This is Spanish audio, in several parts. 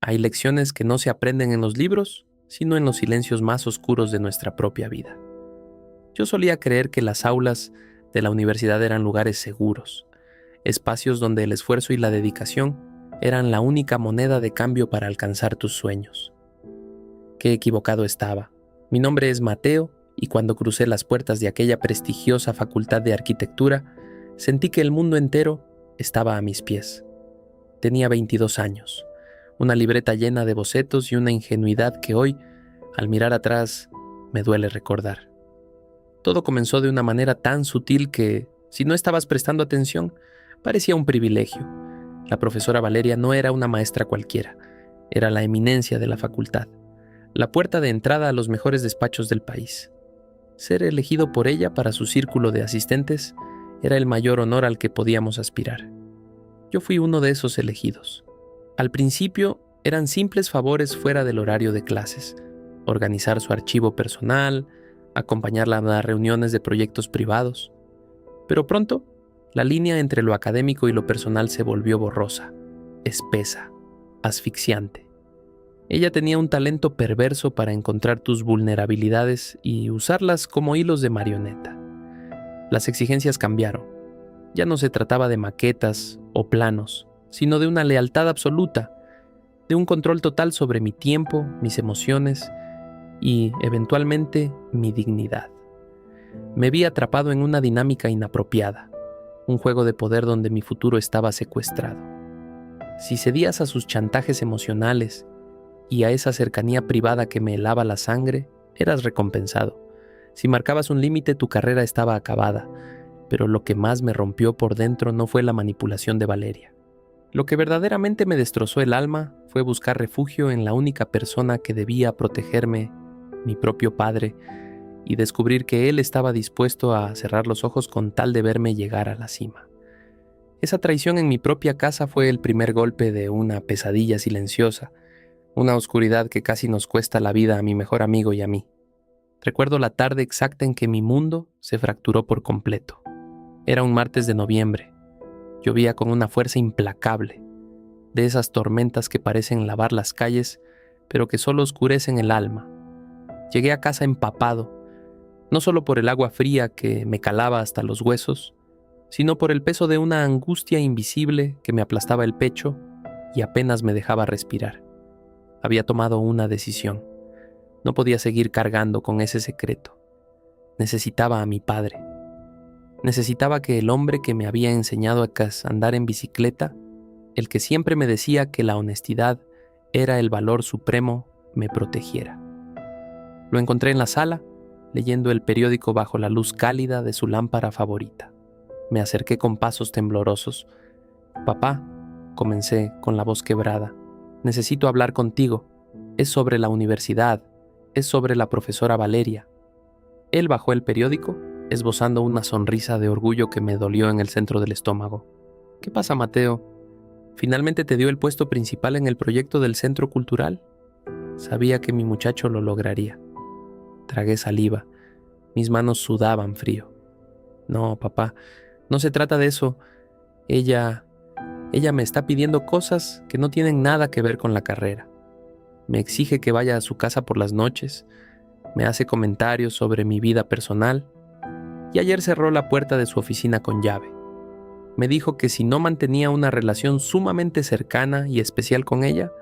Hay lecciones que no se aprenden en los libros, sino en los silencios más oscuros de nuestra propia vida. Yo solía creer que las aulas de la universidad eran lugares seguros, espacios donde el esfuerzo y la dedicación eran la única moneda de cambio para alcanzar tus sueños. Qué equivocado estaba. Mi nombre es Mateo y cuando crucé las puertas de aquella prestigiosa facultad de arquitectura, sentí que el mundo entero estaba a mis pies. Tenía 22 años, una libreta llena de bocetos y una ingenuidad que hoy, al mirar atrás, me duele recordar. Todo comenzó de una manera tan sutil que, si no estabas prestando atención, parecía un privilegio. La profesora Valeria no era una maestra cualquiera, era la eminencia de la facultad, la puerta de entrada a los mejores despachos del país. Ser elegido por ella para su círculo de asistentes era el mayor honor al que podíamos aspirar. Yo fui uno de esos elegidos. Al principio eran simples favores fuera del horario de clases, organizar su archivo personal, acompañarla a las reuniones de proyectos privados. Pero pronto, la línea entre lo académico y lo personal se volvió borrosa, espesa, asfixiante. Ella tenía un talento perverso para encontrar tus vulnerabilidades y usarlas como hilos de marioneta. Las exigencias cambiaron. Ya no se trataba de maquetas o planos, sino de una lealtad absoluta, de un control total sobre mi tiempo, mis emociones y, eventualmente, mi dignidad. Me vi atrapado en una dinámica inapropiada, un juego de poder donde mi futuro estaba secuestrado. Si cedías a sus chantajes emocionales y a esa cercanía privada que me helaba la sangre, eras recompensado. Si marcabas un límite, tu carrera estaba acabada, pero lo que más me rompió por dentro no fue la manipulación de Valeria. Lo que verdaderamente me destrozó el alma fue buscar refugio en la única persona que debía protegerme, mi propio padre, y descubrir que él estaba dispuesto a cerrar los ojos con tal de verme llegar a la cima. Esa traición en mi propia casa fue el primer golpe de una pesadilla silenciosa, una oscuridad que casi nos cuesta la vida a mi mejor amigo y a mí. Recuerdo la tarde exacta en que mi mundo se fracturó por completo. Era un martes de noviembre. Llovía con una fuerza implacable, de esas tormentas que parecen lavar las calles, pero que solo oscurecen el alma. Llegué a casa empapado, no solo por el agua fría que me calaba hasta los huesos, sino por el peso de una angustia invisible que me aplastaba el pecho y apenas me dejaba respirar. Había tomado una decisión. No podía seguir cargando con ese secreto. Necesitaba a mi padre. Necesitaba que el hombre que me había enseñado a andar en bicicleta, el que siempre me decía que la honestidad era el valor supremo, me protegiera. Lo encontré en la sala, leyendo el periódico bajo la luz cálida de su lámpara favorita. Me acerqué con pasos temblorosos. «Papá», comencé con la voz quebrada, «necesito hablar contigo. Es sobre la universidad. Es sobre la profesora Valeria». Él bajó el periódico, esbozando una sonrisa de orgullo que me dolió en el centro del estómago. «¿Qué pasa, Mateo? ¿Finalmente te dio el puesto principal en el proyecto del centro cultural?» Sabía que mi muchacho lo lograría. Tragué saliva. Mis manos sudaban frío. «No, papá, no se trata de eso. Ella me está pidiendo cosas que no tienen nada que ver con la carrera. Me exige que vaya a su casa por las noches, me hace comentarios sobre mi vida personal y ayer cerró la puerta de su oficina con llave. Me dijo que si no mantenía una relación sumamente cercana y especial con ella,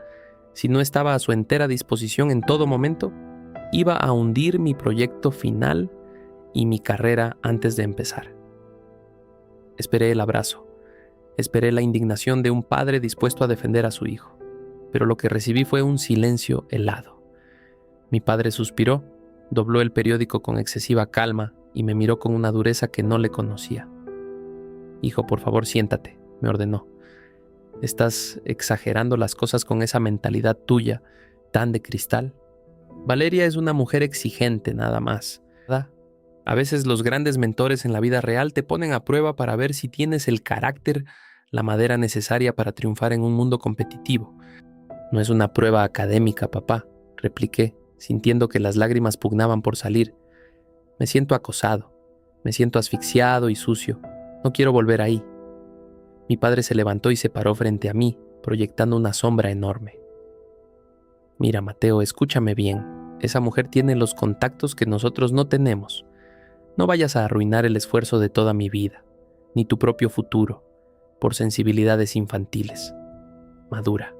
si no estaba a su entera disposición en todo momento, iba a hundir mi proyecto final y mi carrera antes de empezar». Esperé el abrazo. Esperé la indignación de un padre dispuesto a defender a su hijo, pero lo que recibí fue un silencio helado. Mi padre suspiró, dobló el periódico con excesiva calma y me miró con una dureza que no le conocía. «Hijo, por favor, siéntate», me ordenó. «Estás exagerando las cosas con esa mentalidad tuya, tan de cristal. Valeria es una mujer exigente nada más, ¿verdad? A veces los grandes mentores en la vida real te ponen a prueba para ver si tienes el carácter, la madera necesaria para triunfar en un mundo competitivo. No es una prueba académica, papá», repliqué, sintiendo que las lágrimas pugnaban por salir. «Me siento acosado, me siento asfixiado y sucio. No quiero volver ahí». Mi padre se levantó y se paró frente a mí, proyectando una sombra enorme. Mira, Mateo, escúchame bien. Esa mujer tiene los contactos que nosotros no tenemos. No vayas a arruinar el esfuerzo de toda mi vida, ni tu propio futuro, por sensibilidades infantiles. Madura.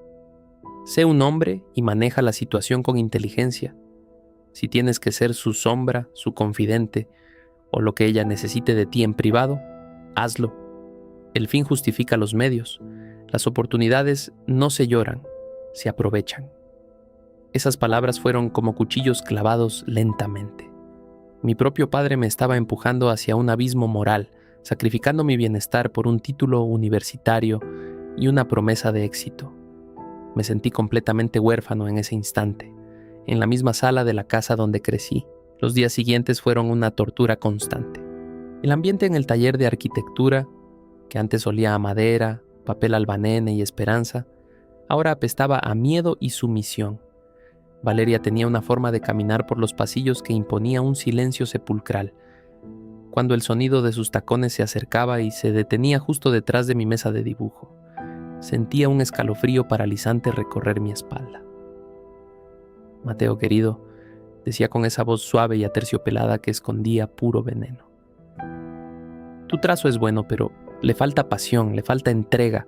Sé un hombre y maneja la situación con inteligencia. Si tienes que ser su sombra, su confidente, o lo que ella necesite de ti en privado, hazlo. El fin justifica los medios. Las oportunidades no se lloran, se aprovechan. Esas palabras fueron como cuchillos clavados lentamente. Mi propio padre me estaba empujando hacia un abismo moral, sacrificando mi bienestar por un título universitario y una promesa de éxito. Me sentí completamente huérfano en ese instante, en la misma sala de la casa donde crecí. Los días siguientes fueron una tortura constante. El ambiente en el taller de arquitectura, que antes olía a madera, papel albanene y esperanza, ahora apestaba a miedo y sumisión. Valeria tenía una forma de caminar por los pasillos que imponía un silencio sepulcral. Cuando el sonido de sus tacones se acercaba y se detenía justo detrás de mi mesa de dibujo, sentía un escalofrío paralizante recorrer mi espalda. Mateo querido, decía con esa voz suave y aterciopelada que escondía puro veneno. Tu trazo es bueno, pero le falta pasión, le falta entrega.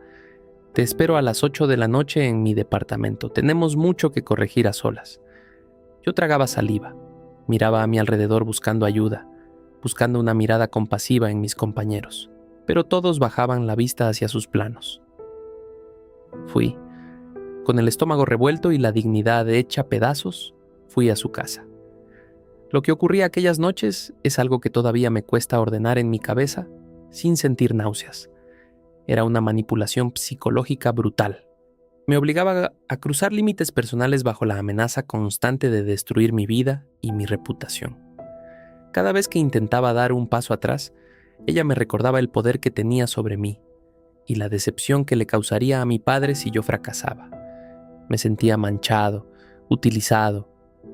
Te espero a las 8 de la noche en mi departamento. Tenemos mucho que corregir a solas. Yo tragaba saliva, miraba a mi alrededor buscando ayuda, buscando una mirada compasiva en mis compañeros, pero todos bajaban la vista hacia sus planos. Fui, con el estómago revuelto y la dignidad hecha pedazos, fui a su casa. Lo que ocurría aquellas noches es algo que todavía me cuesta ordenar en mi cabeza sin sentir náuseas. Era una manipulación psicológica brutal. Me obligaba a cruzar límites personales bajo la amenaza constante de destruir mi vida y mi reputación. Cada vez que intentaba dar un paso atrás, ella me recordaba el poder que tenía sobre mí y la decepción que le causaría a mi padre si yo fracasaba. Me sentía manchado, utilizado,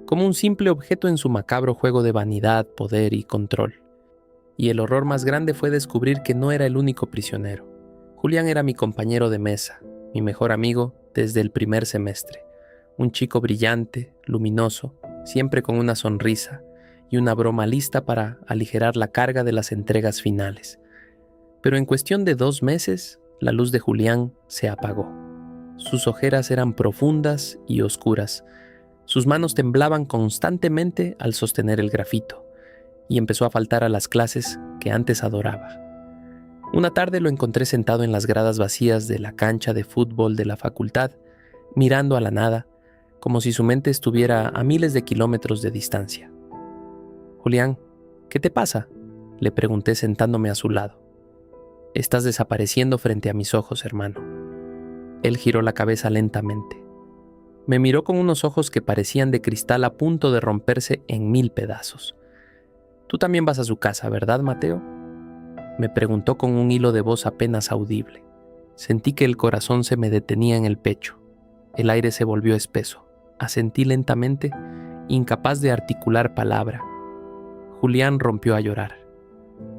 como un simple objeto en su macabro juego de vanidad, poder y control. Y el horror más grande fue descubrir que no era el único prisionero. Julián era mi compañero de mesa, mi mejor amigo desde el primer semestre. Un chico brillante, luminoso, siempre con una sonrisa y una broma lista para aligerar la carga de las entregas finales. Pero en cuestión de 2 meses, la luz de Julián se apagó. Sus ojeras eran profundas y oscuras. Sus manos temblaban constantemente al sostener el grafito, y empezó a faltar a las clases que antes adoraba. Una tarde lo encontré sentado en las gradas vacías de la cancha de fútbol de la facultad, mirando a la nada, como si su mente estuviera a miles de kilómetros de distancia. Julián, ¿qué te pasa?, le pregunté sentándome a su lado. Estás desapareciendo frente a mis ojos, hermano. Él giró la cabeza lentamente. Me miró con unos ojos que parecían de cristal a punto de romperse en 1000 pedazos. Tú también vas a su casa, ¿verdad, Mateo?, me preguntó con un hilo de voz apenas audible. Sentí que el corazón se me detenía en el pecho. El aire se volvió espeso. Asentí lentamente, incapaz de articular palabra. Julián rompió a llorar.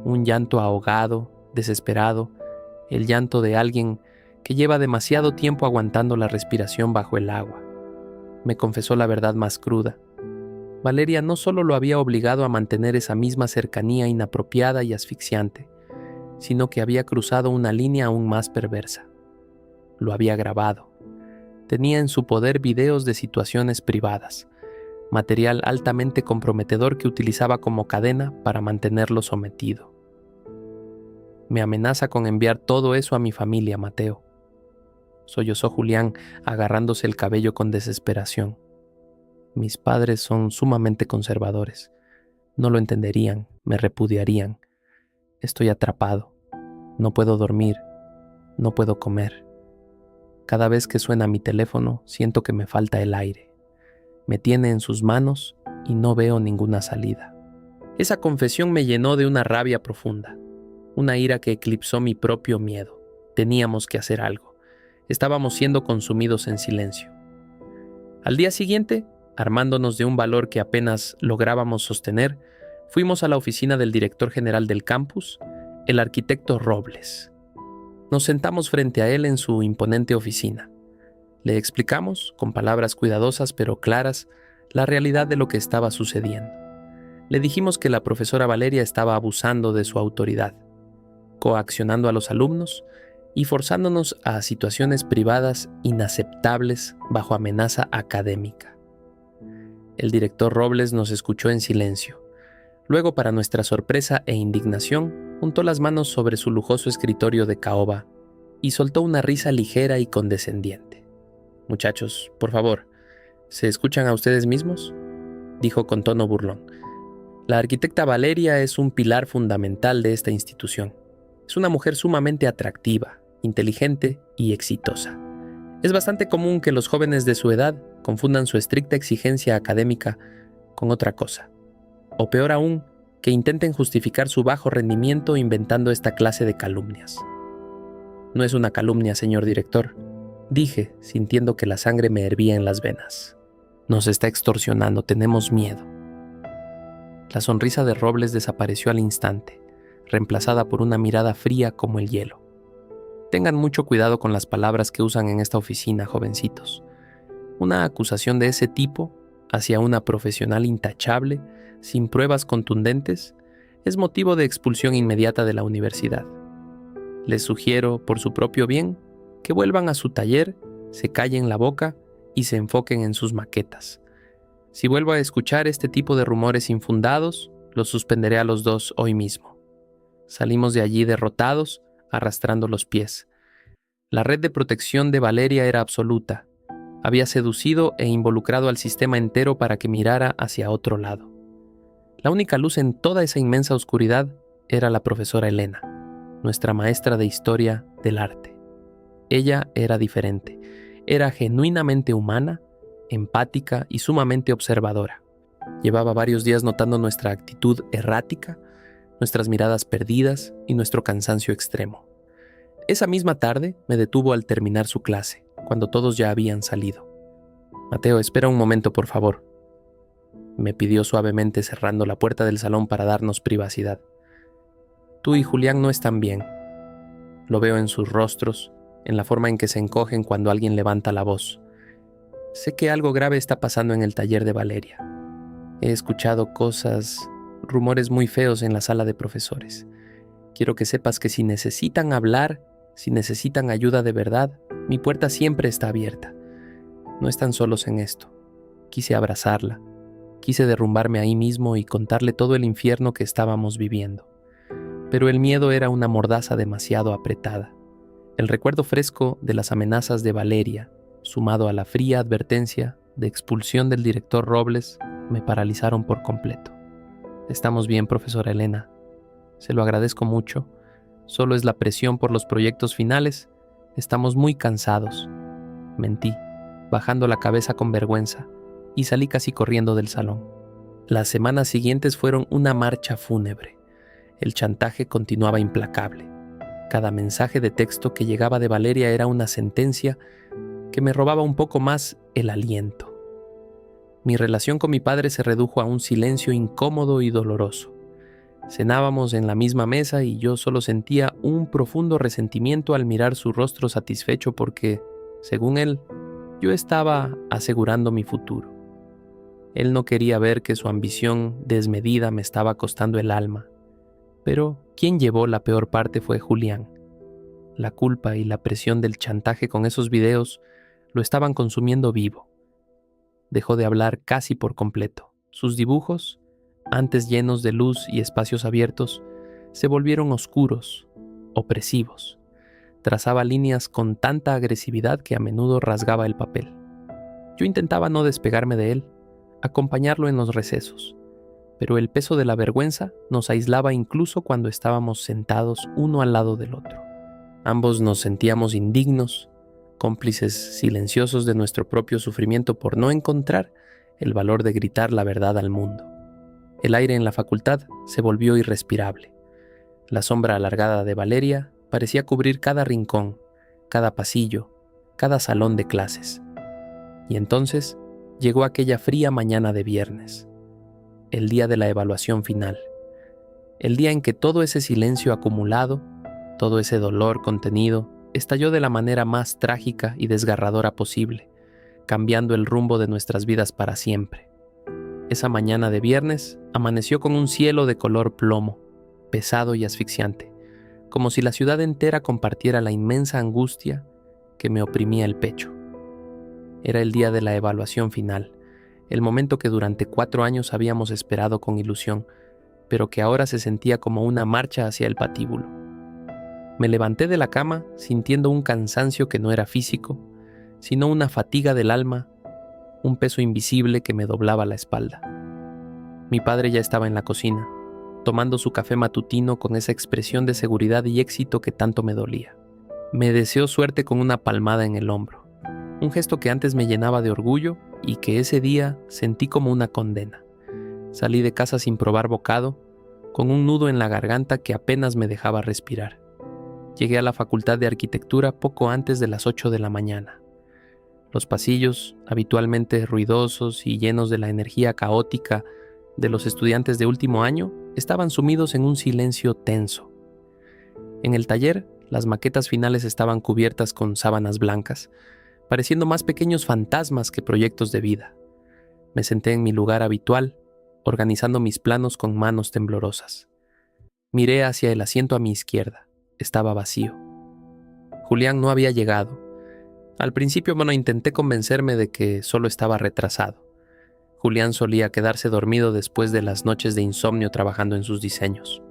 Un llanto ahogado, desesperado, el llanto de alguien que lleva demasiado tiempo aguantando la respiración bajo el agua. Me confesó la verdad más cruda. Valeria no solo lo había obligado a mantener esa misma cercanía inapropiada y asfixiante, sino que había cruzado una línea aún más perversa. Lo había grabado. Tenía en su poder videos de situaciones privadas, material altamente comprometedor que utilizaba como cadena para mantenerlo sometido. Me amenaza con enviar todo eso a mi familia, Mateo, sollozó Julián, agarrándose el cabello con desesperación. Mis padres son sumamente conservadores. No lo entenderían, me repudiarían. Estoy atrapado. No puedo dormir. No puedo comer. Cada vez que suena mi teléfono, siento que me falta el aire. Me tiene en sus manos y no veo ninguna salida. Esa confesión me llenó de una rabia profunda, una ira que eclipsó mi propio miedo. Teníamos que hacer algo. Estábamos siendo consumidos en silencio. Al día siguiente, armándonos de un valor que apenas lográbamos sostener, fuimos a la oficina del director general del campus, el arquitecto Robles. Nos sentamos frente a él en su imponente oficina. Le explicamos, con palabras cuidadosas pero claras, la realidad de lo que estaba sucediendo. Le dijimos que la profesora Valeria estaba abusando de su autoridad, coaccionando a los alumnos y forzándonos a situaciones privadas inaceptables bajo amenaza académica. El director Robles nos escuchó en silencio. Luego, para nuestra sorpresa e indignación, juntó las manos sobre su lujoso escritorio de caoba y soltó una risa ligera y condescendiente. «Muchachos, por favor, ¿se escuchan a ustedes mismos?», dijo con tono burlón. «La arquitecta Valeria es un pilar fundamental de esta institución. Es una mujer sumamente atractiva, inteligente y exitosa. Es bastante común que los jóvenes de su edad confundan su estricta exigencia académica con otra cosa. O peor aún, que intenten justificar su bajo rendimiento inventando esta clase de calumnias». «No es una calumnia, señor director», dije, sintiendo que la sangre me hervía en las venas. «Nos está extorsionando, tenemos miedo». La sonrisa de Robles desapareció al instante, reemplazada por una mirada fría como el hielo. «Tengan mucho cuidado con las palabras que usan en esta oficina, jovencitos. Una acusación de ese tipo hacia una profesional intachable, sin pruebas contundentes, es motivo de expulsión inmediata de la universidad. Les sugiero, por su propio bien, que vuelvan a su taller, se callen la boca y se enfoquen en sus maquetas. Si vuelvo a escuchar este tipo de rumores infundados, los suspenderé a los dos hoy mismo». Salimos de allí derrotados, arrastrando los pies. La red de protección de Valeria era absoluta. Había seducido e involucrado al sistema entero para que mirara hacia otro lado. La única luz en toda esa inmensa oscuridad era la profesora Elena, nuestra maestra de historia del arte. Ella era diferente. Era genuinamente humana, empática y sumamente observadora. Llevaba varios días notando nuestra actitud errática, nuestras miradas perdidas y nuestro cansancio extremo. Esa misma tarde me detuvo al terminar su clase, cuando todos ya habían salido. «Mateo, espera un momento, por favor», me pidió suavemente, cerrando la puerta del salón para darnos privacidad. «Tú y Julián no están bien. Lo veo en sus rostros, en la forma en que se encogen cuando alguien levanta la voz. Sé que algo grave está pasando en el taller de Valeria. He escuchado cosas, rumores muy feos en la sala de profesores. Quiero que sepas que si necesitan hablar, si necesitan ayuda de verdad, mi puerta siempre está abierta. No están solos en esto». Quise abrazarla. Quise derrumbarme ahí mismo y contarle todo el infierno que estábamos viviendo. Pero el miedo era una mordaza demasiado apretada. El recuerdo fresco de las amenazas de Valeria, sumado a la fría advertencia de expulsión del director Robles, me paralizaron por completo. «Estamos bien, profesora Elena. Se lo agradezco mucho. Solo es la presión por los proyectos finales. Estamos muy cansados». Mentí, bajando la cabeza con vergüenza, y salí casi corriendo del salón. Las semanas siguientes fueron una marcha fúnebre. El chantaje continuaba implacable. Cada mensaje de texto que llegaba de Valeria era una sentencia que me robaba un poco más el aliento. Mi relación con mi padre se redujo a un silencio incómodo y doloroso. Cenábamos en la misma mesa y yo solo sentía un profundo resentimiento al mirar su rostro satisfecho porque, según él, yo estaba asegurando mi futuro. Él no quería ver que su ambición desmedida me estaba costando el alma. Pero quien llevó la peor parte fue Julián. La culpa y la presión del chantaje con esos videos lo estaban consumiendo vivo. Dejó de hablar casi por completo. Sus dibujos, antes llenos de luz y espacios abiertos, se volvieron oscuros, opresivos. Trazaba líneas con tanta agresividad que a menudo rasgaba el papel. Yo intentaba no despegarme de él, acompañarlo en los recesos, pero el peso de la vergüenza nos aislaba incluso cuando estábamos sentados uno al lado del otro. Ambos nos sentíamos indignos, cómplices silenciosos de nuestro propio sufrimiento por no encontrar el valor de gritar la verdad al mundo. El aire en la facultad se volvió irrespirable. La sombra alargada de Valeria parecía cubrir cada rincón, cada pasillo, cada salón de clases. Y entonces llegó aquella fría mañana de viernes, el día de la evaluación final, el día en que todo ese silencio acumulado, todo ese dolor contenido, estalló de la manera más trágica y desgarradora posible, cambiando el rumbo de nuestras vidas para siempre. Esa mañana de viernes amaneció con un cielo de color plomo, pesado y asfixiante, como si la ciudad entera compartiera la inmensa angustia que me oprimía el pecho. Era el día de la evaluación final, el momento que durante 4 años habíamos esperado con ilusión, pero que ahora se sentía como una marcha hacia el patíbulo. Me levanté de la cama sintiendo un cansancio que no era físico, sino una fatiga del alma, un peso invisible que me doblaba la espalda. Mi padre ya estaba en la cocina, tomando su café matutino con esa expresión de seguridad y éxito que tanto me dolía. Me deseó suerte con una palmada en el hombro, un gesto que antes me llenaba de orgullo y que ese día sentí como una condena. Salí de casa sin probar bocado, con un nudo en la garganta que apenas me dejaba respirar. Llegué a la Facultad de Arquitectura poco antes de las 8 de la mañana. Los pasillos, habitualmente ruidosos y llenos de la energía caótica de los estudiantes de último año, estaban sumidos en un silencio tenso. En el taller, las maquetas finales estaban cubiertas con sábanas blancas, pareciendo más pequeños fantasmas que proyectos de vida. Me senté en mi lugar habitual, organizando mis planos con manos temblorosas. Miré hacia el asiento a mi izquierda. Estaba vacío. Julián no había llegado. Al principio, intenté convencerme de que solo estaba retrasado. Julián solía quedarse dormido después de las noches de insomnio trabajando en sus diseños.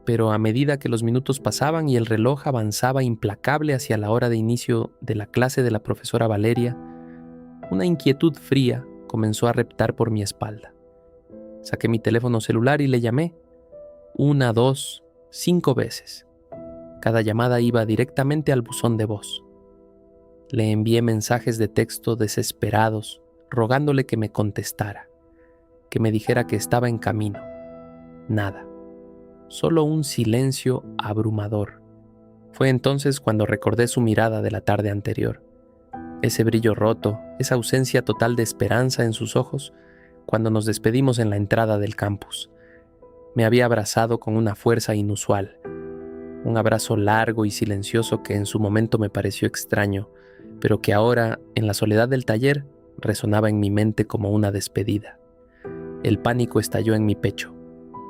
Pero a medida que los minutos pasaban y el reloj avanzaba implacable hacia la hora de inicio de la clase de la profesora Valeria, una inquietud fría comenzó a reptar por mi espalda. Saqué mi teléfono celular y le llamé 1, 2, 5 veces. Cada llamada iba directamente al buzón de voz. Le envié mensajes de texto desesperados, rogándole que me contestara, que me dijera que estaba en camino. Nada. Solo un silencio abrumador. Fue entonces cuando recordé su mirada de la tarde anterior. Ese brillo roto, esa ausencia total de esperanza en sus ojos, cuando nos despedimos en la entrada del campus. Me había abrazado con una fuerza inusual. Un abrazo largo y silencioso que en su momento me pareció extraño, pero que ahora, en la soledad del taller, resonaba en mi mente como una despedida. El pánico estalló en mi pecho.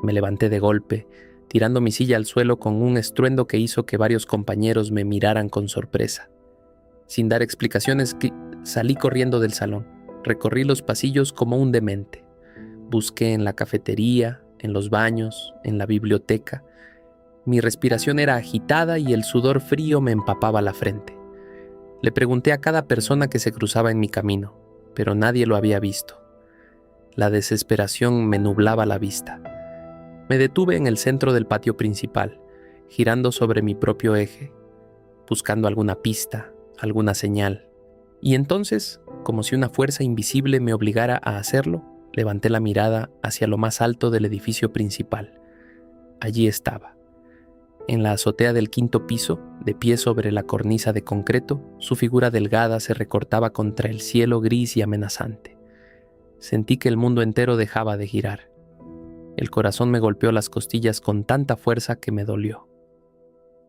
Me levanté de golpe, tirando mi silla al suelo con un estruendo que hizo que varios compañeros me miraran con sorpresa. Sin dar explicaciones, salí corriendo del salón. Recorrí los pasillos como un demente. Busqué en la cafetería, en los baños, en la biblioteca. Mi respiración era agitada y el sudor frío me empapaba la frente. Le pregunté a cada persona que se cruzaba en mi camino, pero nadie lo había visto. La desesperación me nublaba la vista. Me detuve en el centro del patio principal, girando sobre mi propio eje, buscando alguna pista, alguna señal. Y entonces, como si una fuerza invisible me obligara a hacerlo, levanté la mirada hacia lo más alto del edificio principal. Allí estaba. En la azotea del 5º piso, de pie sobre la cornisa de concreto, su figura delgada se recortaba contra el cielo gris y amenazante. Sentí que el mundo entero dejaba de girar. El corazón me golpeó las costillas con tanta fuerza que me dolió.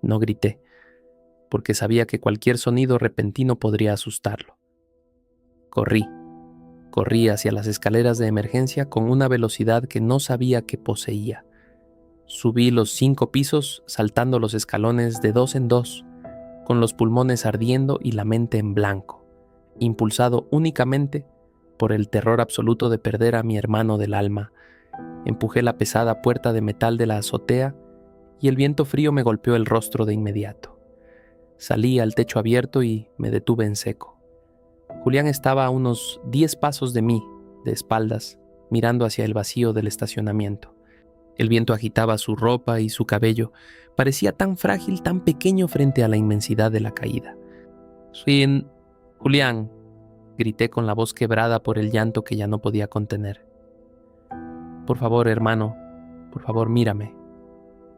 No grité, porque sabía que cualquier sonido repentino podría asustarlo. Corrí hacia las escaleras de emergencia con una velocidad que no sabía que poseía. Subí los 5 pisos saltando los escalones de 2 en 2, con los pulmones ardiendo y la mente en blanco, impulsado únicamente por el terror absoluto de perder a mi hermano del alma. Empujé la pesada puerta de metal de la azotea y el viento frío me golpeó el rostro de inmediato. Salí al techo abierto y me detuve en seco. Julián estaba a unos 10 pasos de mí, de espaldas, mirando hacia el vacío del estacionamiento. El viento agitaba su ropa y su cabello. Parecía tan frágil, tan pequeño frente a la inmensidad de la caída. Julián, grité con la voz quebrada por el llanto que ya no podía contener. Por favor, hermano, por favor, mírame.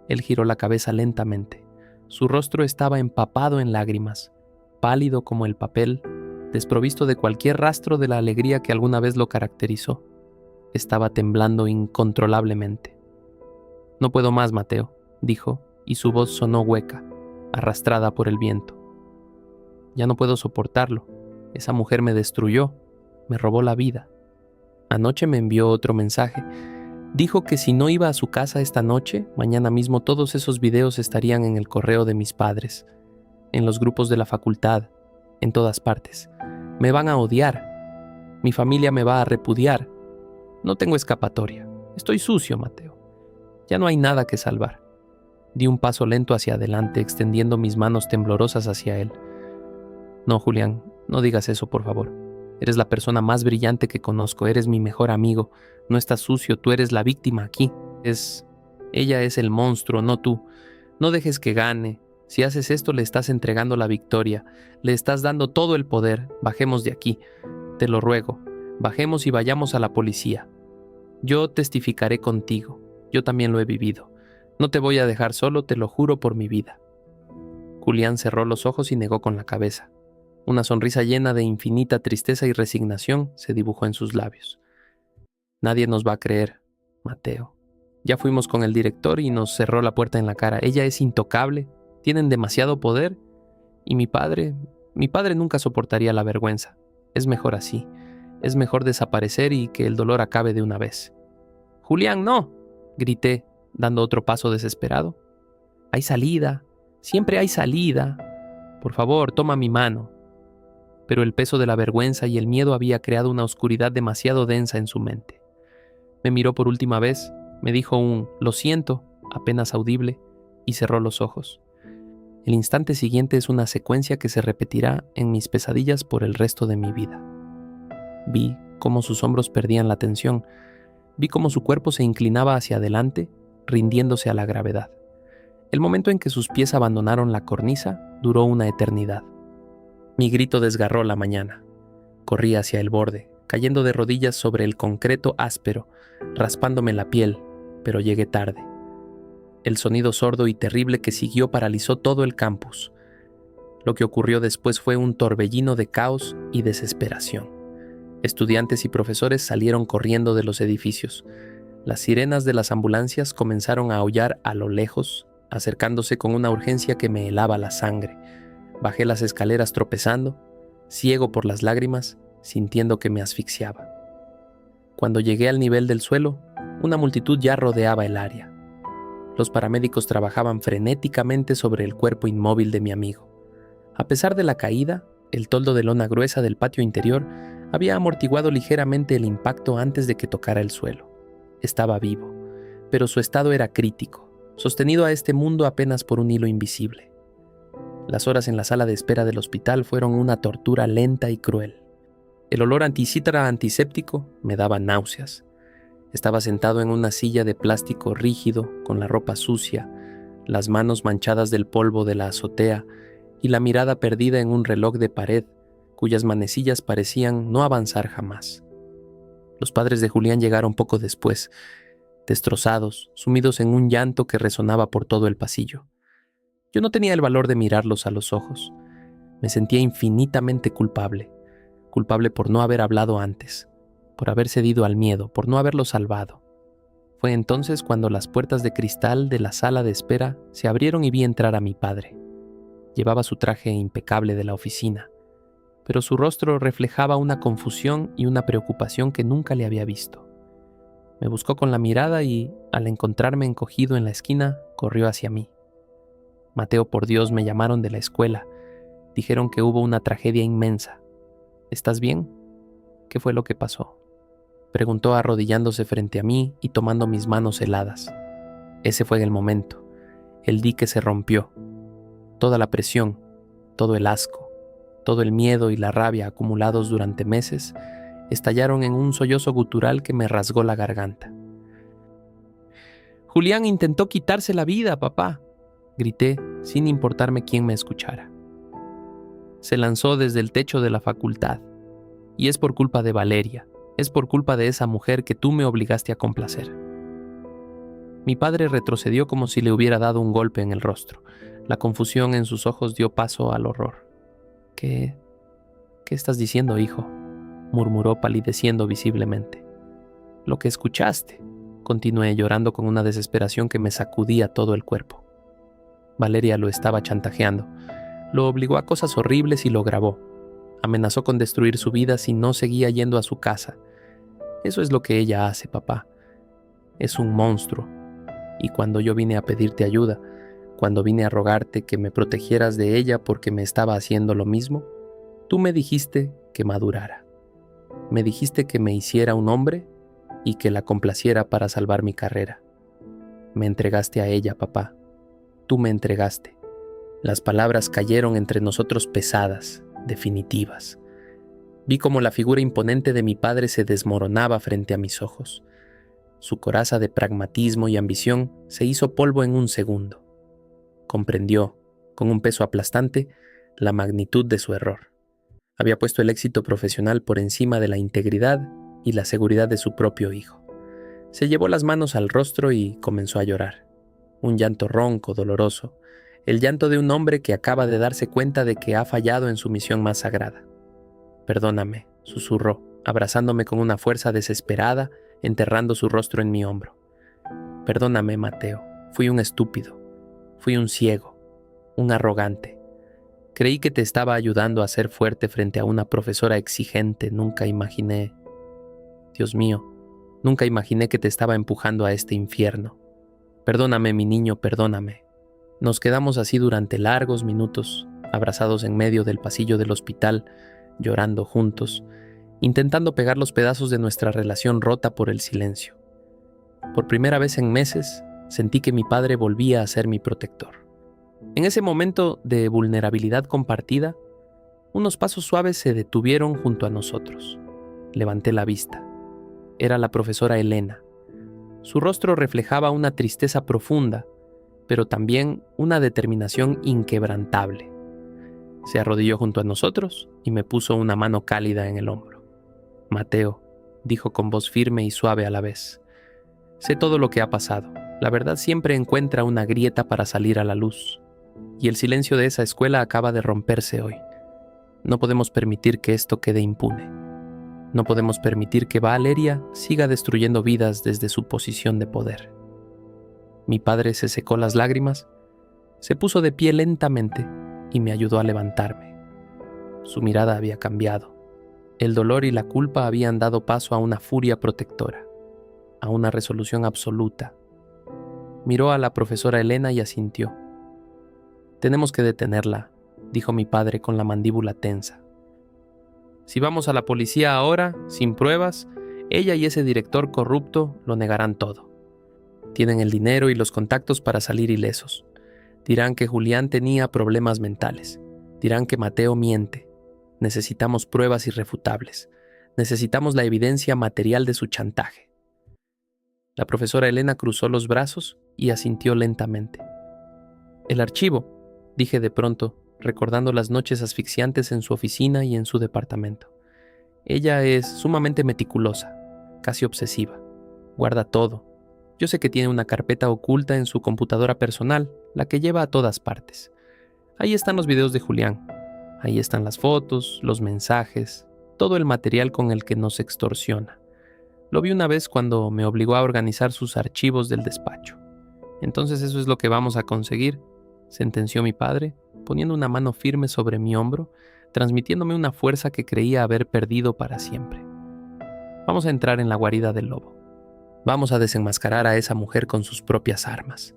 Él giró la cabeza lentamente. Su rostro estaba empapado en lágrimas, pálido como el papel, desprovisto de cualquier rastro de la alegría que alguna vez lo caracterizó. Estaba temblando incontrolablemente. No puedo más, Mateo, dijo, y su voz sonó hueca, arrastrada por el viento. Ya no puedo soportarlo. Esa mujer me destruyó, me robó la vida. Anoche me envió otro mensaje. Dijo que si no iba a su casa esta noche, mañana mismo todos esos videos estarían en el correo de mis padres, en los grupos de la facultad, en todas partes. Me van a odiar. Mi familia me va a repudiar. No tengo escapatoria. Estoy sucio, Mateo. Ya no hay nada que salvar. Di un paso lento hacia adelante, extendiendo mis manos temblorosas hacia él. No, Julián, no digas eso, por favor. Eres la persona más brillante que conozco, eres mi mejor amigo. No estás sucio, tú eres la víctima aquí. Ella es el monstruo, no tú. No dejes que gane. Si haces esto, le estás entregando la victoria. Le estás dando todo el poder. Bajemos de aquí. Te lo ruego. Bajemos y vayamos a la policía. Yo testificaré contigo. Yo también lo he vivido. No te voy a dejar solo, te lo juro por mi vida. Julián cerró los ojos y negó con la cabeza. Una sonrisa llena de infinita tristeza y resignación se dibujó en sus labios. Nadie nos va a creer, Mateo. Ya fuimos con el director y nos cerró la puerta en la cara. Ella es intocable, tienen demasiado poder y mi padre nunca soportaría la vergüenza. Es mejor así. Es mejor desaparecer y que el dolor acabe de una vez. Julián, no, grité, dando otro paso desesperado. Hay salida, siempre hay salida. Por favor, toma mi mano. Pero el peso de la vergüenza y el miedo había creado una oscuridad demasiado densa en su mente. Me miró por última vez, me dijo un «lo siento», apenas audible, y cerró los ojos. El instante siguiente es una secuencia que se repetirá en mis pesadillas por el resto de mi vida. Vi cómo sus hombros perdían la tensión, vi cómo su cuerpo se inclinaba hacia adelante, rindiéndose a la gravedad. El momento en que sus pies abandonaron la cornisa duró una eternidad. Mi grito desgarró la mañana. Corrí hacia el borde, cayendo de rodillas sobre el concreto áspero, raspándome la piel, pero llegué tarde. El sonido sordo y terrible que siguió paralizó todo el campus. Lo que ocurrió después fue un torbellino de caos y desesperación. Estudiantes y profesores salieron corriendo de los edificios. Las sirenas de las ambulancias comenzaron a aullar a lo lejos, acercándose con una urgencia que me helaba la sangre. Bajé las escaleras tropezando, ciego por las lágrimas, sintiendo que me asfixiaba. Cuando llegué al nivel del suelo, una multitud ya rodeaba el área. Los paramédicos trabajaban frenéticamente sobre el cuerpo inmóvil de mi amigo. A pesar de la caída, el toldo de lona gruesa del patio interior había amortiguado ligeramente el impacto antes de que tocara el suelo. Estaba vivo, pero su estado era crítico, sostenido a este mundo apenas por un hilo invisible. Las horas en la sala de espera del hospital fueron una tortura lenta y cruel. El olor anticítara antiséptico me daba náuseas. Estaba sentado en una silla de plástico rígido, con la ropa sucia, las manos manchadas del polvo de la azotea y la mirada perdida en un reloj de pared, cuyas manecillas parecían no avanzar jamás. Los padres de Julián llegaron poco después, destrozados, sumidos en un llanto que resonaba por todo el pasillo. Yo no tenía el valor de mirarlos a los ojos. Me sentía infinitamente culpable por no haber hablado antes, por haber cedido al miedo, por no haberlo salvado. Fue entonces cuando las puertas de cristal de la sala de espera se abrieron y vi entrar a mi padre. Llevaba su traje impecable de la oficina, pero su rostro reflejaba una confusión y una preocupación que nunca le había visto. Me buscó con la mirada y, al encontrarme encogido en la esquina, corrió hacia mí. Mateo, por Dios, me llamaron de la escuela. Dijeron que hubo una tragedia inmensa. ¿Estás bien? ¿Qué fue lo que pasó?, preguntó arrodillándose frente a mí y tomando mis manos heladas. Ese fue el momento. El dique se rompió. Toda la presión, todo el asco, todo el miedo y la rabia acumulados durante meses estallaron en un sollozo gutural que me rasgó la garganta. «Julián intentó quitarse la vida, papá», grité sin importarme quién me escuchara. Se lanzó desde el techo de la facultad. Y es por culpa de Valeria, es por culpa de esa mujer que tú me obligaste a complacer. Mi padre retrocedió como si le hubiera dado un golpe en el rostro. La confusión en sus ojos dio paso al horror. ¿Qué estás diciendo, hijo?», murmuró palideciendo visiblemente. «Lo que escuchaste», continué llorando con una desesperación que me sacudía todo el cuerpo. Valeria lo estaba chantajeando. Lo obligó a cosas horribles y lo grabó. Amenazó con destruir su vida si no seguía yendo a su casa. Eso es lo que ella hace, papá. Es un monstruo. Y cuando yo vine a pedirte ayuda, cuando vine a rogarte que me protegieras de ella porque me estaba haciendo lo mismo, tú me dijiste que madurara. Me dijiste que me hiciera un hombre y que la complaciera para salvar mi carrera. Me entregaste a ella, papá. Tú me entregaste. Las palabras cayeron entre nosotros pesadas, definitivas. Vi cómo la figura imponente de mi padre se desmoronaba frente a mis ojos. Su coraza de pragmatismo y ambición se hizo polvo en un segundo. Comprendió, con un peso aplastante, la magnitud de su error. Había puesto el éxito profesional por encima de la integridad y la seguridad de su propio hijo. Se llevó las manos al rostro y comenzó a llorar. Un llanto ronco, doloroso, el llanto de un hombre que acaba de darse cuenta de que ha fallado en su misión más sagrada. «Perdóname», susurró, abrazándome con una fuerza desesperada, enterrando su rostro en mi hombro. «Perdóname, Mateo, fui un estúpido, fui un ciego, un arrogante. Creí que te estaba ayudando a ser fuerte frente a una profesora exigente, nunca imaginé... Dios mío, nunca imaginé que te estaba empujando a este infierno. Perdóname, mi niño, perdóname». Nos quedamos así durante largos minutos, abrazados en medio del pasillo del hospital, llorando juntos, intentando pegar los pedazos de nuestra relación rota por el silencio. Por primera vez en meses, sentí que mi padre volvía a ser mi protector. En ese momento de vulnerabilidad compartida, unos pasos suaves se detuvieron junto a nosotros. Levanté la vista. Era la profesora Elena. Su rostro reflejaba una tristeza profunda, pero también una determinación inquebrantable. Se arrodilló junto a nosotros y me puso una mano cálida en el hombro. «Mateo», dijo con voz firme y suave a la vez, «sé todo lo que ha pasado. La verdad siempre encuentra una grieta para salir a la luz. Y el silencio de esa escuela acaba de romperse hoy. No podemos permitir que esto quede impune. No podemos permitir que Valeria siga destruyendo vidas desde su posición de poder». Mi padre se secó las lágrimas, se puso de pie lentamente y me ayudó a levantarme. Su mirada había cambiado. El dolor y la culpa habían dado paso a una furia protectora, a una resolución absoluta. Miró a la profesora Elena y asintió. «Tenemos que detenerla», dijo mi padre con la mandíbula tensa. «Si vamos a la policía ahora, sin pruebas, ella y ese director corrupto lo negarán todo. Tienen el dinero y los contactos para salir ilesos. Dirán que Julián tenía problemas mentales. Dirán que Mateo miente. Necesitamos pruebas irrefutables. Necesitamos la evidencia material de su chantaje». La profesora Elena cruzó los brazos y asintió lentamente. «El archivo», dije de pronto, recordando las noches asfixiantes en su oficina y en su departamento. Ella es sumamente meticulosa, casi obsesiva. Guarda todo. Yo sé que tiene una carpeta oculta en su computadora personal, la que lleva a todas partes. Ahí están los videos de Julián. Ahí están las fotos, los mensajes, todo el material con el que nos extorsiona. Lo vi una vez cuando me obligó a organizar sus archivos del despacho. «Entonces eso es lo que vamos a conseguir», sentenció mi padre, poniendo una mano firme sobre mi hombro, transmitiéndome una fuerza que creía haber perdido para siempre. «Vamos a entrar en la guarida del lobo. Vamos a desenmascarar a esa mujer con sus propias armas.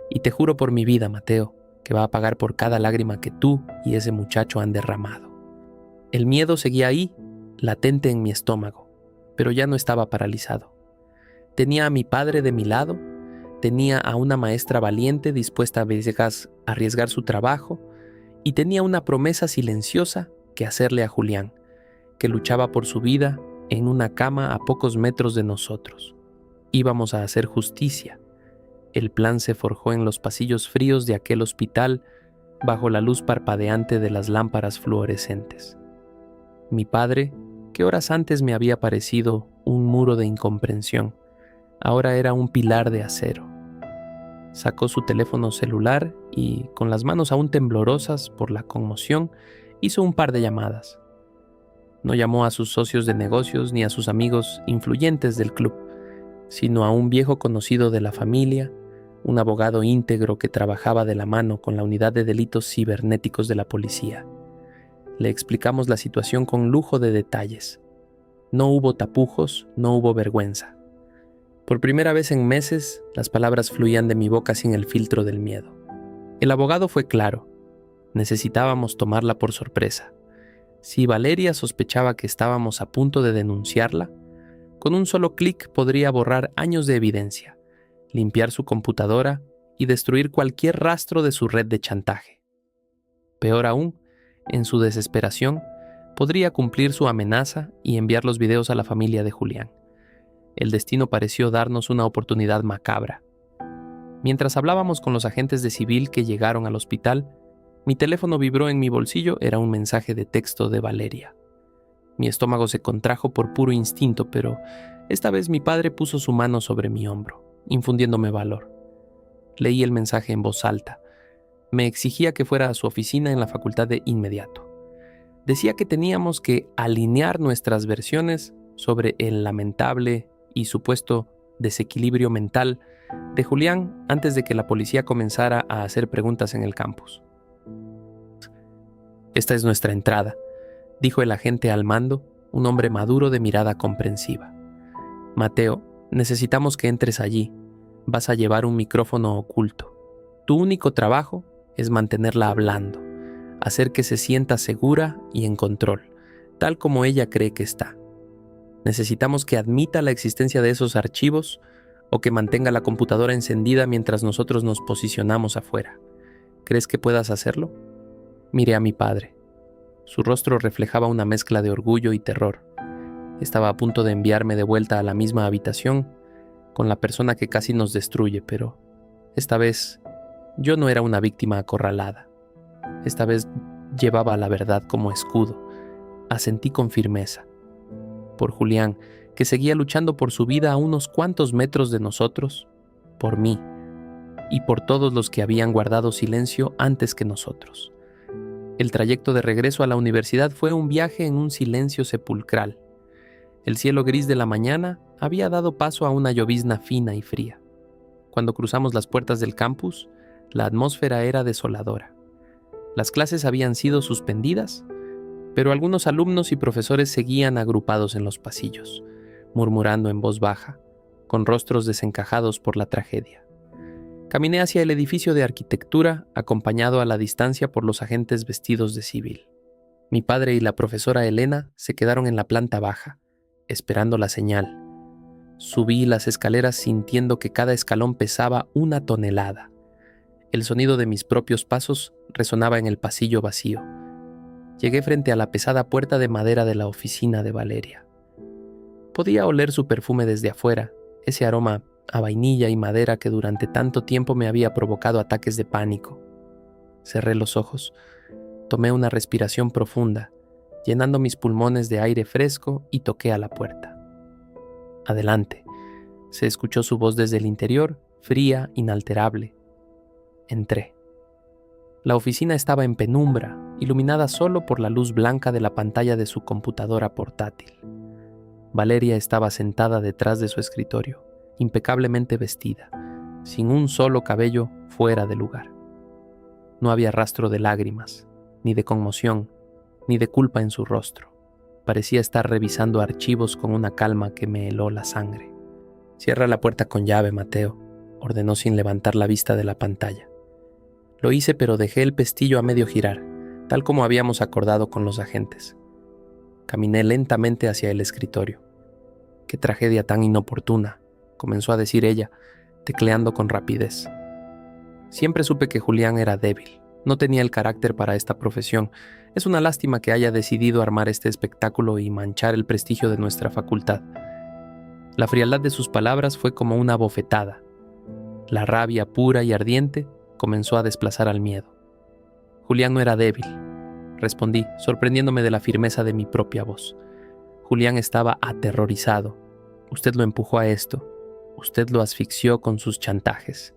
Y te juro por mi vida, Mateo, que va a pagar por cada lágrima que tú y ese muchacho han derramado». El miedo seguía ahí, latente en mi estómago, pero ya no estaba paralizado. Tenía a mi padre de mi lado, tenía a una maestra valiente dispuesta a arriesgar su trabajo, y tenía una promesa silenciosa que hacerle a Julián, que luchaba por su vida en una cama a pocos metros de nosotros. Íbamos a hacer justicia. El plan se forjó en los pasillos fríos de aquel hospital bajo la luz parpadeante de las lámparas fluorescentes. Mi padre, que horas antes me había parecido un muro de incomprensión, ahora era un pilar de acero. Sacó su teléfono celular y, con las manos aún temblorosas por la conmoción, hizo un par de llamadas. No llamó a sus socios de negocios ni a sus amigos influyentes del club, sino a un viejo conocido de la familia, un abogado íntegro que trabajaba de la mano con la unidad de delitos cibernéticos de la policía. Le explicamos la situación con lujo de detalles. No hubo tapujos, no hubo vergüenza. Por primera vez en meses, las palabras fluían de mi boca sin el filtro del miedo. El abogado fue claro. Necesitábamos tomarla por sorpresa. Si Valeria sospechaba que estábamos a punto de denunciarla, con un solo clic podría borrar años de evidencia, limpiar su computadora y destruir cualquier rastro de su red de chantaje. Peor aún, en su desesperación, podría cumplir su amenaza y enviar los videos a la familia de Julián. El destino pareció darnos una oportunidad macabra. Mientras hablábamos con los agentes de civil que llegaron al hospital, mi teléfono vibró en mi bolsillo. Era un mensaje de texto de Valeria. Mi estómago se contrajo por puro instinto, pero esta vez mi padre puso su mano sobre mi hombro, infundiéndome valor. Leí el mensaje en voz alta. Me exigía que fuera a su oficina en la facultad de inmediato. Decía que teníamos que alinear nuestras versiones sobre el lamentable y supuesto desequilibrio mental de Julián antes de que la policía comenzara a hacer preguntas en el campus. «Esta es nuestra entrada», dijo el agente al mando, un hombre maduro de mirada comprensiva. «Mateo, necesitamos que entres allí. Vas a llevar un micrófono oculto. Tu único trabajo es mantenerla hablando, hacer que se sienta segura y en control, tal como ella cree que está. Necesitamos que admita la existencia de esos archivos o que mantenga la computadora encendida mientras nosotros nos posicionamos afuera. ¿Crees que puedas hacerlo?» Miré a mi padre. Su rostro reflejaba una mezcla de orgullo y terror. Estaba a punto de enviarme de vuelta a la misma habitación con la persona que casi nos destruye, pero esta vez yo no era una víctima acorralada. Esta vez llevaba la verdad como escudo. Asentí con firmeza. Por Julián, que seguía luchando por su vida a unos cuantos metros de nosotros, por mí y por todos los que habían guardado silencio antes que nosotros. El trayecto de regreso a la universidad fue un viaje en un silencio sepulcral. El cielo gris de la mañana había dado paso a una llovizna fina y fría. Cuando cruzamos las puertas del campus, la atmósfera era desoladora. Las clases habían sido suspendidas, pero algunos alumnos y profesores seguían agrupados en los pasillos, murmurando en voz baja, con rostros desencajados por la tragedia. Caminé hacia el edificio de arquitectura, acompañado a la distancia por los agentes vestidos de civil. Mi padre y la profesora Elena se quedaron en la planta baja, esperando la señal. Subí las escaleras sintiendo que cada escalón pesaba 1 tonelada. El sonido de mis propios pasos resonaba en el pasillo vacío. Llegué frente a la pesada puerta de madera de la oficina de Valeria. Podía oler su perfume desde afuera, ese aroma a vainilla y madera que durante tanto tiempo me había provocado ataques de pánico. Cerré los ojos, tomé una respiración profunda, llenando mis pulmones de aire fresco y toqué a la puerta. «Adelante», se escuchó su voz desde el interior, fría, inalterable. Entré. La oficina estaba en penumbra, iluminada solo por la luz blanca de la pantalla de su computadora portátil. Valeria estaba sentada detrás de su escritorio, impecablemente vestida, sin un solo cabello fuera de lugar. No había rastro de lágrimas, ni de conmoción, ni de culpa en su rostro. Parecía estar revisando archivos con una calma que me heló la sangre. «Cierra la puerta con llave, Mateo», ordenó sin levantar la vista de la pantalla. Lo hice, pero dejé el pestillo a medio girar, tal como habíamos acordado con los agentes. Caminé lentamente hacia el escritorio. «Qué tragedia tan inoportuna», comenzó a decir ella, tecleando con rapidez. Siempre supe que Julián era débil. No tenía el carácter para esta profesión. Es una lástima que haya decidido armar este espectáculo y manchar el prestigio de nuestra facultad. La frialdad de sus palabras fue como una bofetada. La rabia pura y ardiente comenzó a desplazar al miedo. «Julián no era débil», respondí, sorprendiéndome de la firmeza de mi propia voz. «Julián estaba aterrorizado. Usted lo empujó a esto. Usted lo asfixió con sus chantajes».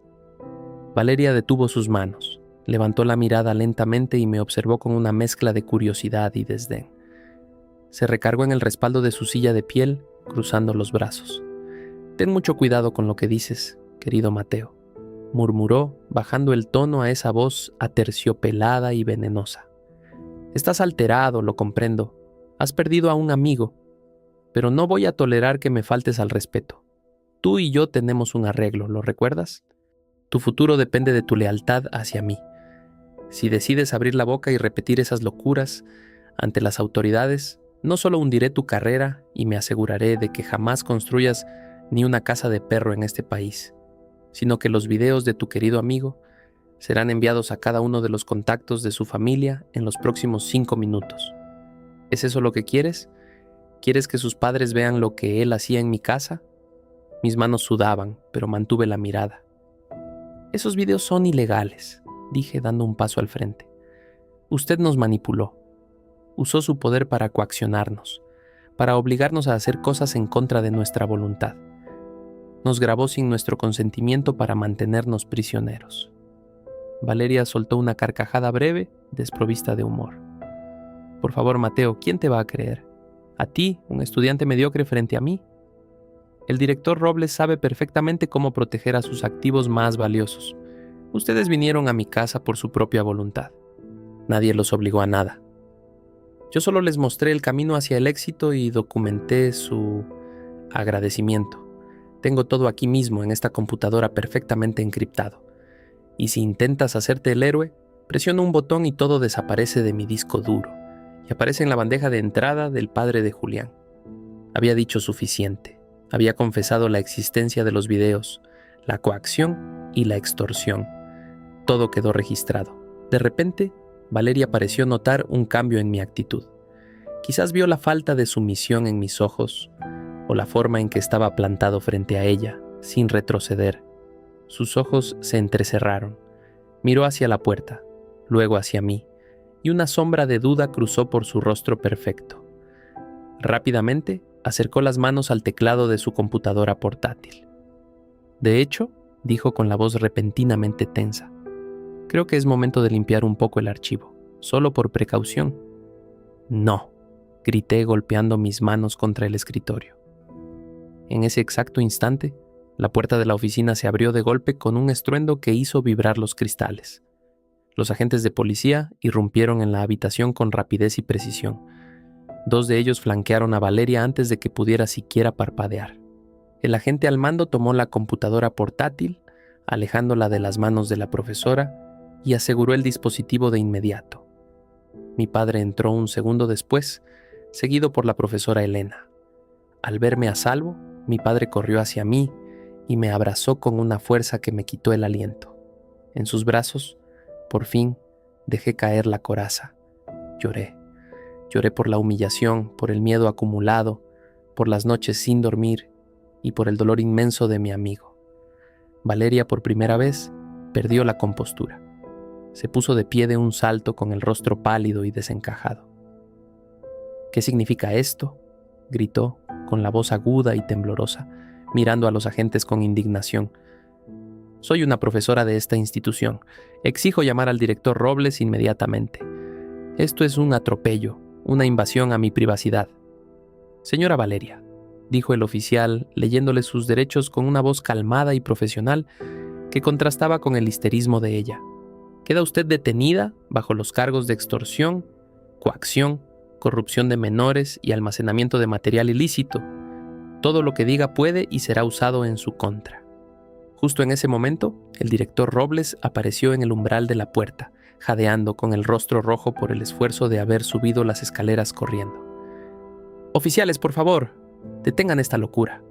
Valeria detuvo sus manos, levantó la mirada lentamente y me observó con una mezcla de curiosidad y desdén. Se recargó en el respaldo de su silla de piel, cruzando los brazos. «Ten mucho cuidado con lo que dices, querido Mateo. murmuró, bajando el tono a esa voz aterciopelada y venenosa. Estás alterado, lo comprendo. Has perdido a un amigo, pero no voy a tolerar que me faltes al respeto. Tú y yo tenemos un arreglo, ¿lo recuerdas? Tu futuro depende de tu lealtad hacia mí. Si decides abrir la boca y repetir esas locuras ante las autoridades, no solo hundiré tu carrera y me aseguraré de que jamás construyas ni una casa de perro en este país, sino que los videos de tu querido amigo serán enviados a cada uno de los contactos de su familia en los próximos 5 minutos. ¿Es eso lo que quieres? ¿Quieres que sus padres vean lo que él hacía en mi casa? Mis manos sudaban, pero mantuve la mirada. Esos videos son ilegales, dije dando un paso al frente. Usted nos manipuló. Usó su poder para coaccionarnos, para obligarnos a hacer cosas en contra de nuestra voluntad. Nos grabó sin nuestro consentimiento para mantenernos prisioneros. Valeria soltó una carcajada breve, desprovista de humor. Por favor, Mateo, ¿quién te va a creer? ¿A ti, un estudiante mediocre frente a mí? El director Robles sabe perfectamente cómo proteger a sus activos más valiosos. Ustedes vinieron a mi casa por su propia voluntad. Nadie los obligó a nada. Yo solo les mostré el camino hacia el éxito y documenté su agradecimiento. Tengo todo aquí mismo en esta computadora perfectamente encriptado. Y si intentas hacerte el héroe, presiono un botón y todo desaparece de mi disco duro y aparece en la bandeja de entrada del padre de Julián. Había dicho suficiente. Había confesado la existencia de los videos, la coacción y la extorsión. Todo quedó registrado. De repente, Valeria pareció notar un cambio en mi actitud. Quizás vio la falta de sumisión en mis ojos o la forma en que estaba plantado frente a ella, sin retroceder. Sus ojos se entrecerraron. Miró hacia la puerta, luego hacia mí, y una sombra de duda cruzó por su rostro perfecto. Rápidamente, acercó las manos al teclado de su computadora portátil. De hecho, dijo con la voz repentinamente tensa, creo que es momento de limpiar un poco el archivo, solo por precaución. No, grité golpeando mis manos contra el escritorio. En ese exacto instante, la puerta de la oficina se abrió de golpe con un estruendo que hizo vibrar los cristales. Los agentes de policía irrumpieron en la habitación con rapidez y precisión. 2 de ellos flanquearon a Valeria antes de que pudiera siquiera parpadear. El agente al mando tomó la computadora portátil, alejándola de las manos de la profesora, y aseguró el dispositivo de inmediato. Mi padre entró un segundo después, seguido por la profesora Elena. Al verme a salvo, mi padre corrió hacia mí y me abrazó con una fuerza que me quitó el aliento. En sus brazos, por fin, dejé caer la coraza. Lloré. Lloré por la humillación, por el miedo acumulado, por las noches sin dormir y por el dolor inmenso de mi amigo. Valeria, por primera vez, perdió la compostura. Se puso de pie de un salto con el rostro pálido y desencajado. ¿Qué significa esto?, gritó, con la voz aguda y temblorosa, mirando a los agentes con indignación. Soy una profesora de esta institución. Exijo llamar al director Robles inmediatamente. Esto es un atropello, una invasión a mi privacidad. Señora Valeria, dijo el oficial, leyéndole sus derechos con una voz calmada y profesional que contrastaba con el histerismo de ella. Queda usted detenida bajo los cargos de extorsión, coacción, corrupción de menores y almacenamiento de material ilícito. Todo lo que diga puede y será usado en su contra. Justo en ese momento, el director Robles apareció en el umbral de la puerta, jadeando con el rostro rojo por el esfuerzo de haber subido las escaleras corriendo. «Oficiales, por favor, detengan esta locura»,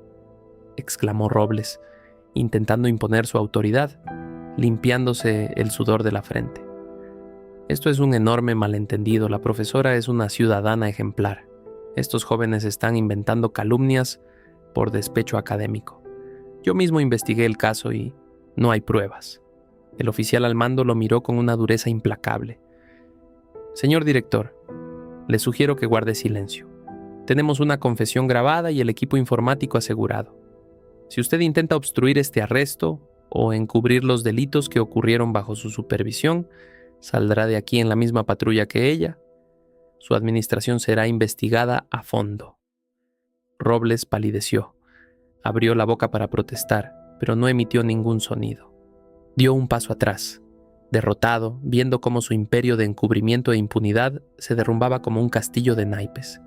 exclamó Robles, intentando imponer su autoridad, limpiándose el sudor de la frente. Esto es un enorme malentendido. La profesora es una ciudadana ejemplar. Estos jóvenes están inventando calumnias por despecho académico. Yo mismo investigué el caso y no hay pruebas. El oficial al mando lo miró con una dureza implacable. Señor director, le sugiero que guarde silencio. Tenemos una confesión grabada y el equipo informático asegurado. Si usted intenta obstruir este arresto o encubrir los delitos que ocurrieron bajo su supervisión, saldrá de aquí en la misma patrulla que ella. Su administración será investigada a fondo. Robles palideció. Abrió la boca para protestar, pero no emitió ningún sonido. Dio un paso atrás, derrotado, viendo cómo su imperio de encubrimiento e impunidad se derrumbaba como un castillo de naipes.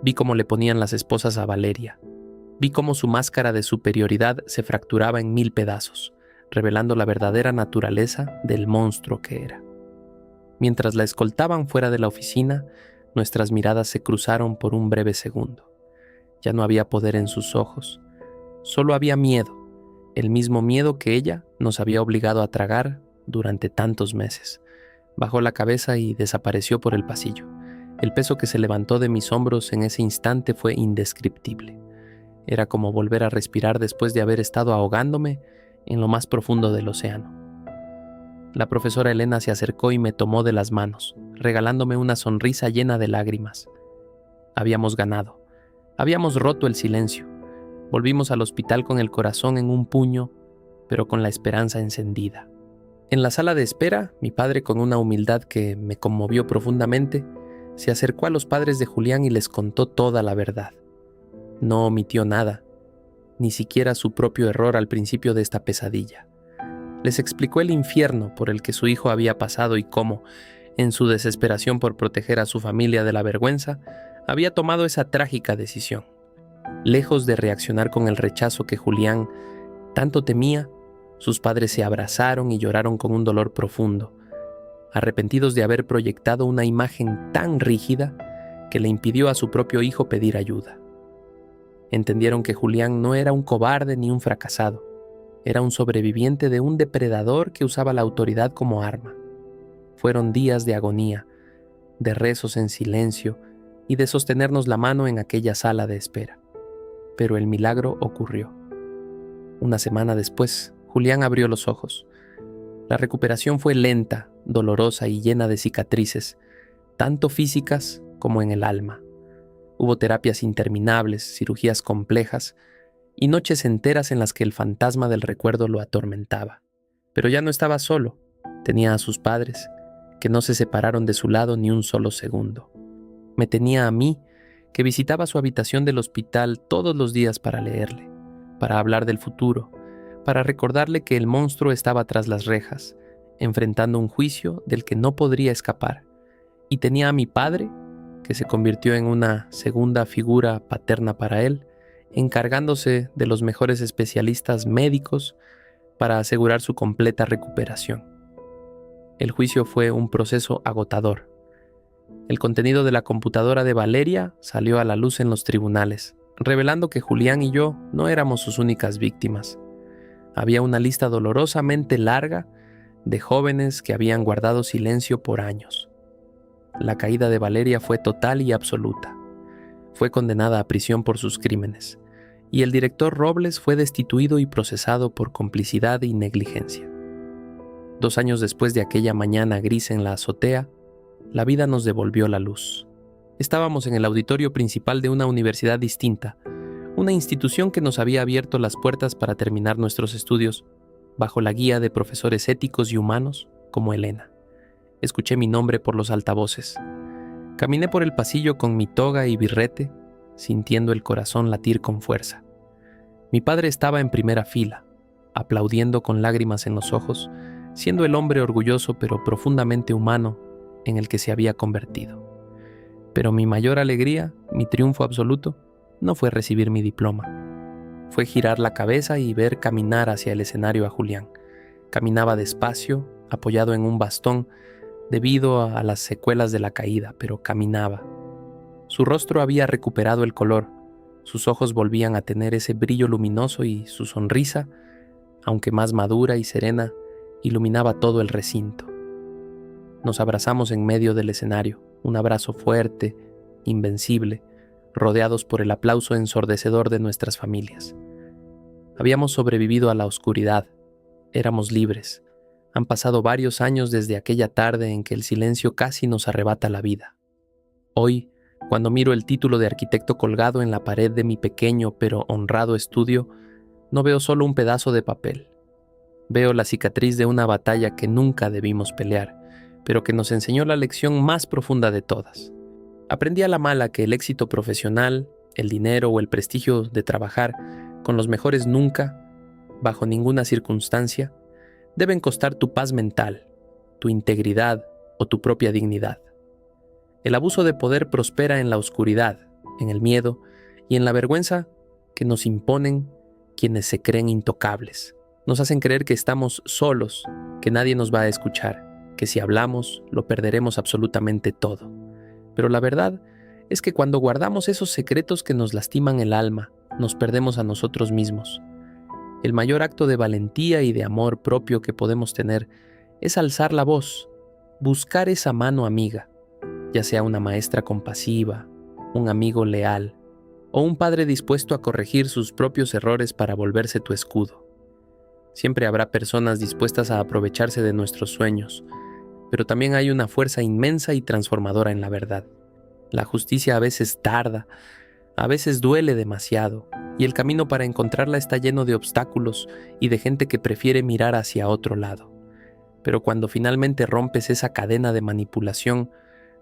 Vi cómo le ponían las esposas a Valeria. Vi cómo su máscara de superioridad se fracturaba en 1000 pedazos, revelando la verdadera naturaleza del monstruo que era. Mientras la escoltaban fuera de la oficina, nuestras miradas se cruzaron por un breve segundo. Ya no había poder en sus ojos, solo había miedo, el mismo miedo que ella nos había obligado a tragar durante tantos meses. Bajó la cabeza y desapareció por el pasillo. El peso que se levantó de mis hombros en ese instante fue indescriptible. Era como volver a respirar después de haber estado ahogándome en lo más profundo del océano. La profesora Elena se acercó y me tomó de las manos, regalándome una sonrisa llena de lágrimas. Habíamos ganado. Habíamos roto el silencio. Volvimos al hospital con el corazón en un puño, pero con la esperanza encendida. En la sala de espera, mi padre, con una humildad que me conmovió profundamente, se acercó a los padres de Julián y les contó toda la verdad. No omitió nada, ni siquiera su propio error al principio de esta pesadilla. Les explicó el infierno por el que su hijo había pasado y cómo, en su desesperación por proteger a su familia de la vergüenza, había tomado esa trágica decisión. Lejos de reaccionar con el rechazo que Julián tanto temía, sus padres se abrazaron y lloraron con un dolor profundo, arrepentidos de haber proyectado una imagen tan rígida que le impidió a su propio hijo pedir ayuda. Entendieron que Julián no era un cobarde ni un fracasado, era un sobreviviente de un depredador que usaba la autoridad como arma. Fueron días de agonía, de rezos en silencio y de sostenernos la mano en aquella sala de espera. Pero el milagro ocurrió. Una semana después, Julián abrió los ojos. La recuperación fue lenta, dolorosa y llena de cicatrices, tanto físicas como en el alma. Hubo terapias interminables, cirugías complejas y noches enteras en las que el fantasma del recuerdo lo atormentaba. Pero ya no estaba solo, tenía a sus padres, que no se separaron de su lado ni un solo segundo. Me tenía a mí, que visitaba su habitación del hospital todos los días para leerle, para hablar del futuro, para recordarle que el monstruo estaba tras las rejas, enfrentando un juicio del que no podría escapar. Y tenía a mi padre, que se convirtió en una segunda figura paterna para él, encargándose de los mejores especialistas médicos para asegurar su completa recuperación. El juicio fue un proceso agotador. El contenido de la computadora de Valeria salió a la luz en los tribunales, revelando que Julián y yo no éramos sus únicas víctimas. Había una lista dolorosamente larga de jóvenes que habían guardado silencio por años. La caída de Valeria fue total y absoluta. Fue condenada a prisión por sus crímenes, y el director Robles fue destituido y procesado por complicidad y negligencia. 2 años después de aquella mañana gris en la azotea, la vida nos devolvió la luz. Estábamos en el auditorio principal de una universidad distinta, una institución que nos había abierto las puertas para terminar nuestros estudios bajo la guía de profesores éticos y humanos como Elena. Escuché mi nombre por los altavoces. Caminé por el pasillo con mi toga y birrete, sintiendo el corazón latir con fuerza. Mi padre estaba en primera fila, aplaudiendo con lágrimas en los ojos, siendo el hombre orgulloso pero profundamente humano en el que se había convertido. Pero mi mayor alegría, mi triunfo absoluto, no fue recibir mi diploma. Fue girar la cabeza y ver caminar hacia el escenario a Julián. Caminaba despacio, apoyado en un bastón, debido a las secuelas de la caída, pero caminaba. Su rostro había recuperado el color, sus ojos volvían a tener ese brillo luminoso y su sonrisa, aunque más madura y serena, iluminaba todo el recinto. Nos abrazamos en medio del escenario, un abrazo fuerte, invencible, rodeados por el aplauso ensordecedor de nuestras familias. Habíamos sobrevivido a la oscuridad, éramos libres. Han pasado varios años desde aquella tarde en que el silencio casi nos arrebata la vida. Hoy, cuando miro el título de arquitecto colgado en la pared de mi pequeño pero honrado estudio, no veo solo un pedazo de papel. Veo la cicatriz de una batalla que nunca debimos pelear, pero que nos enseñó la lección más profunda de todas. Aprendí a la mala que el éxito profesional, el dinero o el prestigio de trabajar con los mejores nunca, bajo ninguna circunstancia, deben costar tu paz mental, tu integridad o tu propia dignidad. El abuso de poder prospera en la oscuridad, en el miedo y en la vergüenza que nos imponen quienes se creen intocables. Nos hacen creer que estamos solos, que nadie nos va a escuchar, que si hablamos lo perderemos absolutamente todo. Pero la verdad es que cuando guardamos esos secretos que nos lastiman el alma, nos perdemos a nosotros mismos. El mayor acto de valentía y de amor propio que podemos tener es alzar la voz, buscar esa mano amiga, ya sea una maestra compasiva, un amigo leal o un padre dispuesto a corregir sus propios errores para volverse tu escudo. Siempre habrá personas dispuestas a aprovecharse de nuestros sueños, pero también hay una fuerza inmensa y transformadora en la verdad. La justicia a veces tarda, a veces duele demasiado, y el camino para encontrarla está lleno de obstáculos y de gente que prefiere mirar hacia otro lado. Pero cuando finalmente rompes esa cadena de manipulación,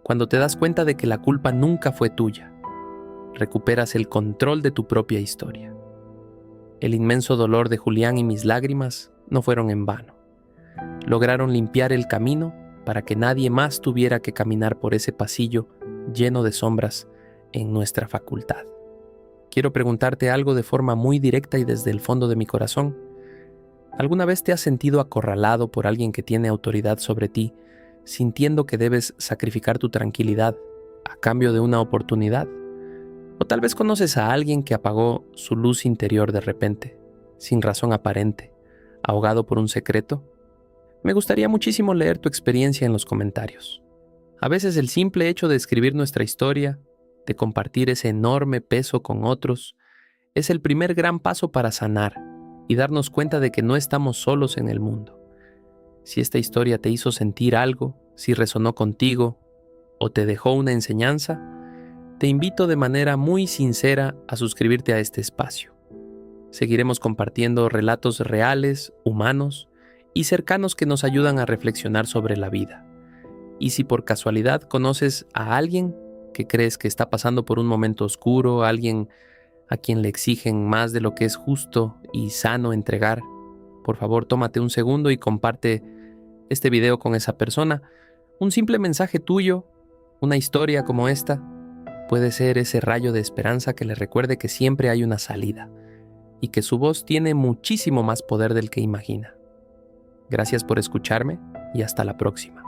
cuando te das cuenta de que la culpa nunca fue tuya, recuperas el control de tu propia historia. El inmenso dolor de Julián y mis lágrimas no fueron en vano. Lograron limpiar el camino para que nadie más tuviera que caminar por ese pasillo lleno de sombras en nuestra facultad. Quiero preguntarte algo de forma muy directa y desde el fondo de mi corazón. ¿Alguna vez te has sentido acorralado por alguien que tiene autoridad sobre ti, sintiendo que debes sacrificar tu tranquilidad a cambio de una oportunidad? O tal vez conoces a alguien que apagó su luz interior de repente, sin razón aparente, ahogado por un secreto. Me gustaría muchísimo leer tu experiencia en los comentarios. A veces el simple hecho de escribir nuestra historia, de compartir ese enorme peso con otros, es el primer gran paso para sanar y darnos cuenta de que no estamos solos en el mundo. Si esta historia te hizo sentir algo, si resonó contigo o te dejó una enseñanza, te invito de manera muy sincera a suscribirte a este espacio. Seguiremos compartiendo relatos reales, humanos y cercanos que nos ayudan a reflexionar sobre la vida. Y si por casualidad conoces a alguien que crees que está pasando por un momento oscuro, alguien a quien le exigen más de lo que es justo y sano entregar, por favor tómate un segundo y comparte este video con esa persona. Un simple mensaje tuyo, una historia como esta, puede ser ese rayo de esperanza que le recuerde que siempre hay una salida y que su voz tiene muchísimo más poder del que imagina. Gracias por escucharme y hasta la próxima.